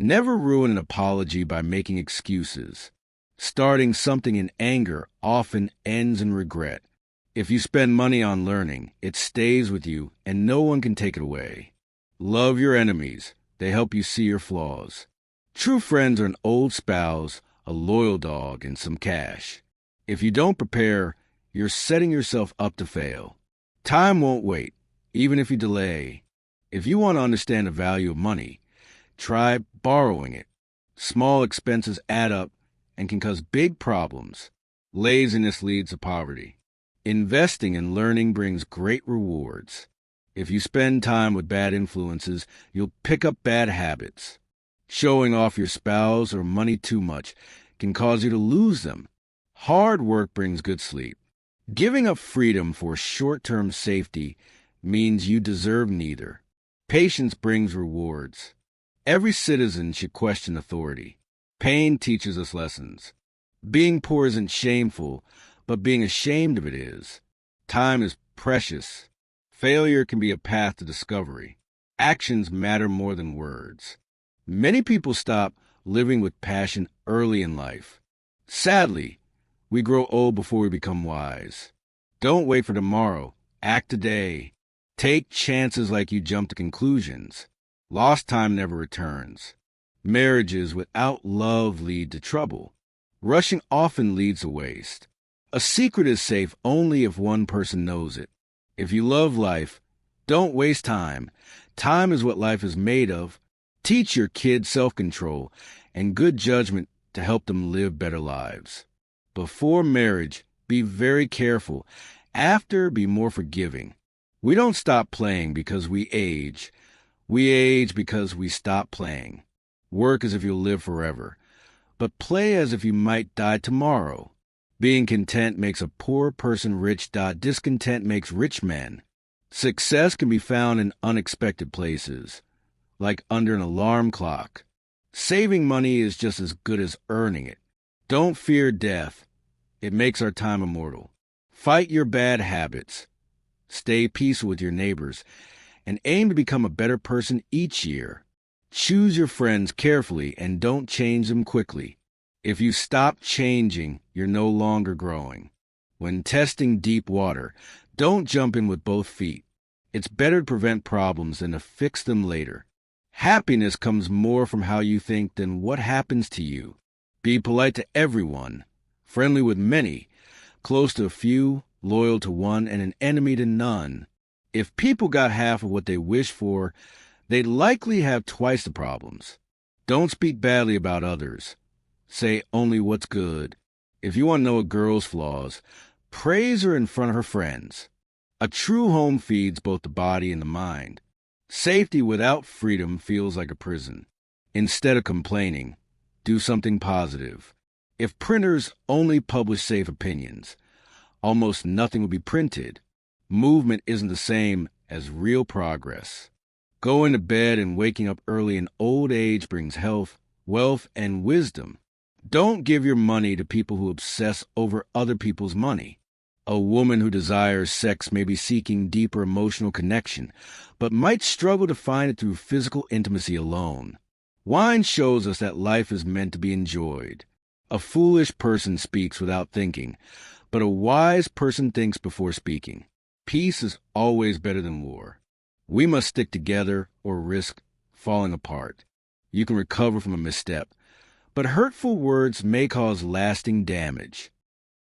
Never ruin an apology by making excuses. Starting something in anger often ends in regret. If you spend money on learning, it stays with you and no one can take it away. Love your enemies. They help you see your flaws. True friends are an old spouse, a loyal dog, and some cash. If you don't prepare, you're setting yourself up to fail. Time won't wait, even if you delay. If you want to understand the value of money, try borrowing it. Small expenses add up and can cause big problems. Laziness leads to poverty. Investing and learning brings great rewards. If you spend time with bad influences, you'll pick up bad habits. Showing off your spouse or money too much can cause you to lose them. Hard work brings good sleep. Giving up freedom for short-term safety means you deserve neither. Patience brings rewards. Every citizen should question authority. Pain teaches us lessons. Being poor isn't shameful, but being ashamed of it is. Time is precious. Failure can be a path to discovery. Actions matter more than words. Many people stop living with passion early in life. Sadly, we grow old before we become wise. Don't wait for tomorrow. Act today. Take chances like you jump to conclusions. Lost time never returns. Marriages without love lead to trouble. Rushing often leads to waste. A secret is safe only if one person knows it. If you love life, don't waste time. Time is what life is made of. Teach your kids self-control and good judgment to help them live better lives. Before marriage, be very careful. After, be more forgiving. We don't stop playing because we age. We age because we stop playing. Work as if you'll live forever, but play as if you might die tomorrow. Being content makes a poor person rich. Discontent makes rich men. Success can be found in unexpected places, like under an alarm clock. Saving money is just as good as earning it. Don't fear death. It makes our time immortal. Fight your bad habits. Stay peaceful with your neighbors, and aim to become a better person each year. Choose your friends carefully and don't change them quickly. If you stop changing, you're no longer growing. When testing deep water, don't jump in with both feet. It's better to prevent problems than to fix them later. Happiness comes more from how you think than what happens to you. Be polite to everyone, friendly with many, close to a few, loyal to one, and an enemy to none. If people got half of what they wish for, they'd likely have twice the problems. Don't speak badly about others. Say only what's good. If you want to know a girl's flaws, praise her in front of her friends. A true home feeds both the body and the mind. Safety without freedom feels like a prison. Instead of complaining, do something positive. If printers only publish safe opinions, almost nothing would be printed. Movement isn't the same as real progress. Going to bed and waking up early in old age brings health, wealth, and wisdom. Don't give your money to people who obsess over other people's money. A woman who desires sex may be seeking deeper emotional connection, but might struggle to find it through physical intimacy alone. Wine shows us that life is meant to be enjoyed. A foolish person speaks without thinking, but a wise person thinks before speaking. Peace is always better than war. We must stick together or risk falling apart. You can recover from a misstep, but hurtful words may cause lasting damage.